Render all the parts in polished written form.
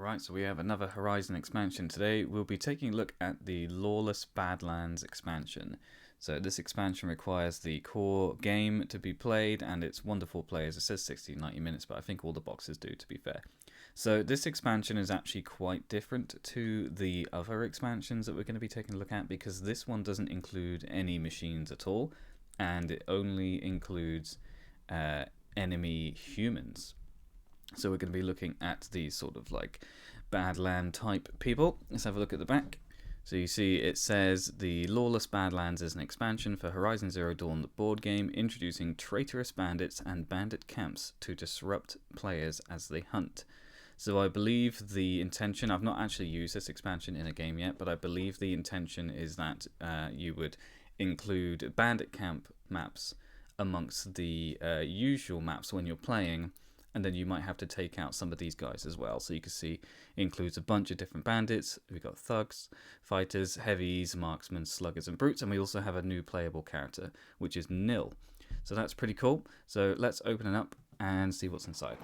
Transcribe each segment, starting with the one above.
Alright, so we have another Horizon expansion today. We'll be taking a look at the Lawless Badlands expansion. So this expansion requires the core game to be played, and it's wonderful players. It says 60-90 minutes, but I think all the boxes do, to be fair. So this expansion is actually quite different to the other expansions that we're going to be taking a look at, because this one doesn't include any machines at all, and it only includes enemy humans. So we're going to be looking at these sort of like Badland type people. Let's have a look at the back. So you see it says the Lawless Badlands is an expansion for Horizon Zero Dawn, the board game, introducing traitorous bandits and bandit camps to disrupt players as they hunt. So I believe the intention, I've not actually used this expansion in a game yet, but I believe the intention is that you would include bandit camp maps amongst the usual maps when you're playing, and then you might have to take out some of these guys as well. So you can see it includes a bunch of different bandits. We've got thugs, fighters, heavies, marksmen, sluggers, and brutes. And we also have a new playable character, which is Nil. So that's pretty cool. So let's open it up and see what's inside.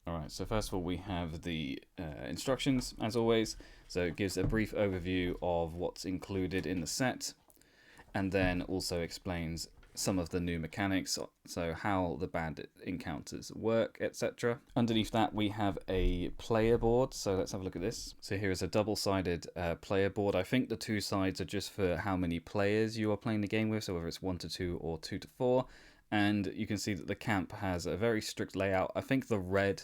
Alright, so first of all we have the instructions, as always. So it gives a brief overview of what's included in the set, and then also explains some of the new mechanics, so how the bandit encounters work, etc. Underneath that we have a player board, so let's have a look at this. So here is a double-sided player board. I think the two sides are just for how many players you are playing the game with, so whether it's 1 to 2 or 2 to 4. And you can see that the camp has a very strict layout. I think the red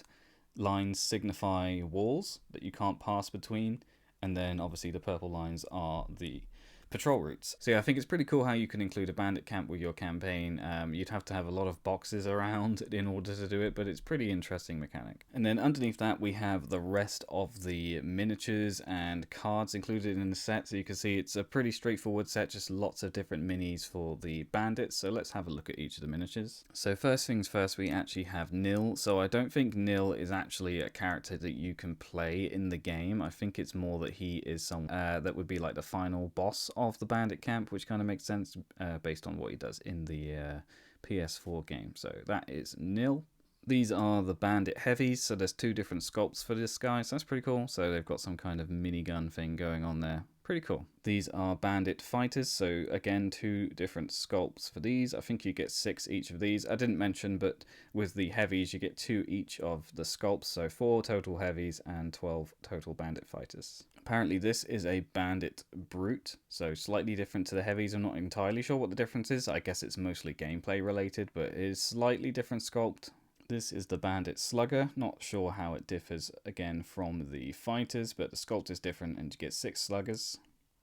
lines signify walls that you can't pass between, and then obviously the purple lines are the patrol routes. So yeah, I think it's pretty cool how you can include a bandit camp with your campaign. You'd have to have a lot of boxes around in order to do it, but it's pretty interesting mechanic. And then underneath that we have the rest of the miniatures and cards included in the set. So you can see it's a pretty straightforward set, just lots of different minis for the bandits. So let's have a look at each of the miniatures. So first things first, we actually have Nil. So I don't think Nil is actually a character that you can play in the game. I think it's more that he is someone that would be like the final boss of the bandit camp, which kind of makes sense based on what he does in the PS4 game. So that is Nil. These are the bandit heavies, so there's two different sculpts for this guy, so that's pretty cool. So they've got some kind of minigun thing going on there. Pretty cool. These are bandit fighters, so again, two different sculpts for these. I think you get 6 each of these. I didn't mention, but with the heavies, you get 2 each of the sculpts, so 4 total heavies and 12 total bandit fighters. Apparently this is a bandit brute, so slightly different to the heavies. I'm not entirely sure what the difference is. I guess it's mostly gameplay related, but it is slightly different sculpt. This is the bandit slugger. Not sure how it differs again from the fighters, but the sculpt is different and you get 6 sluggers.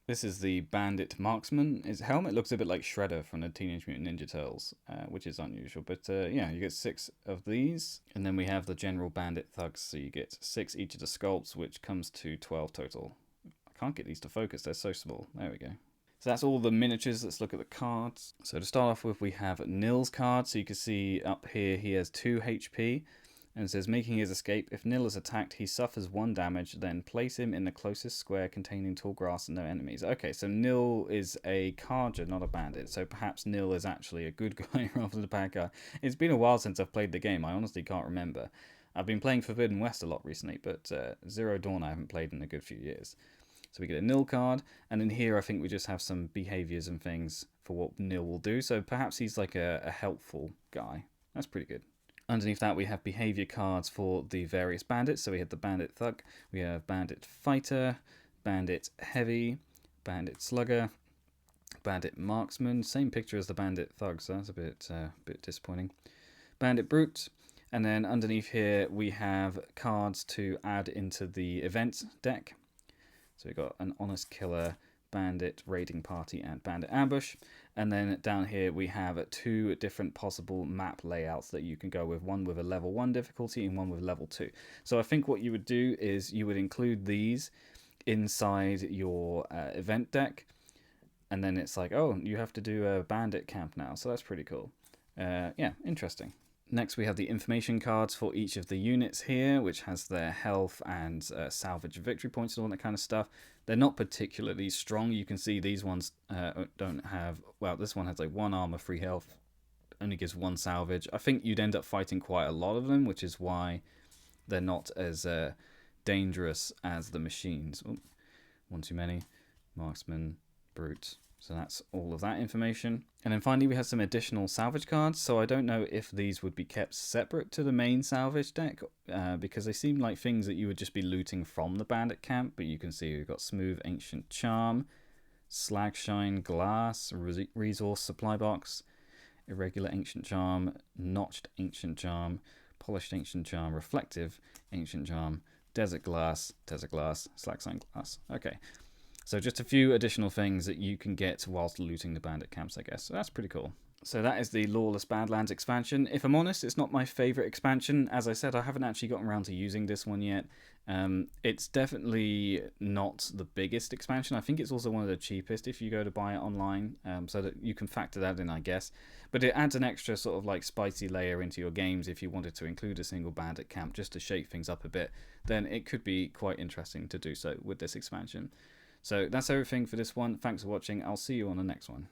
This is the bandit marksman. His helmet looks a bit like Shredder from the Teenage Mutant Ninja Turtles, which is unusual, but yeah, you get 6 of these. And then we have the general bandit thugs, so you get 6 each of the sculpts, which comes to 12 total. I can't get these to focus, they're so small. There we go. So that's all the miniatures. Let's look at the cards. So to start off with, we have Nil's card. So you can see up here he has 2 HP, and it says making his escape. If Nil is attacked, he suffers 1 damage. Then place him in the closest square containing tall grass and no enemies. Okay, so Nil is a carger, not a bandit. So perhaps Nil is actually a good guy rather than a bad guy. It's been a while since I've played the game. I honestly can't remember. I've been playing Forbidden West a lot recently, but Zero Dawn I haven't played in a good few years. So we get a Nil card, and in here I think we just have some behaviors and things for what Nil will do. So perhaps he's like a helpful guy. That's pretty good. Underneath that we have behavior cards for the various bandits. So we have the bandit thug, we have bandit fighter, bandit heavy, bandit slugger, bandit marksman. Same picture as the bandit thug, so that's a bit disappointing. Bandit brute. And then underneath here we have cards to add into the event deck. So we've got an honest killer, bandit raiding party, and bandit ambush. And then down here we have 2 different possible map layouts that you can go with. One with a level 1 difficulty and one with level 2. So I think what you would do is you would include these inside your event deck. And then it's like, oh, you have to do a bandit camp now. So that's pretty cool. Yeah, interesting. Next we have the information cards for each of the units here, which has their health and salvage victory points and all that kind of stuff. They're not particularly strong. You can see these ones don't have, well, this one has like 1 armor, 3 health, only gives 1 salvage. I think you'd end up fighting quite a lot of them, which is why they're not as dangerous as the machines. Oh, one too many. Marksman, brute. So that's all of that information. And then finally we have some additional salvage cards. So I don't know if these would be kept separate to the main salvage deck because they seem like things that you would just be looting from the bandit camp. But you can see we've got Smooth Ancient Charm, Slag Shine Glass, Resource Supply Box, Irregular Ancient Charm, Notched Ancient Charm, Polished Ancient Charm, Reflective Ancient Charm, Desert Glass, Slag Shine Glass. Okay. So just a few additional things that you can get whilst looting the bandit camps, I guess. So that's pretty cool. So that is the Lawless Badlands expansion. If I'm honest, it's not my favourite expansion. As I said, I haven't actually gotten around to using this one yet. It's definitely not the biggest expansion. I think it's also one of the cheapest if you go to buy it online, so that you can factor that in, I guess. But it adds an extra sort of like spicy layer into your games if you wanted to include a single bandit camp just to shake things up a bit. Then it could be quite interesting to do so with this expansion. So that's everything for this one. Thanks for watching. I'll see you on the next one.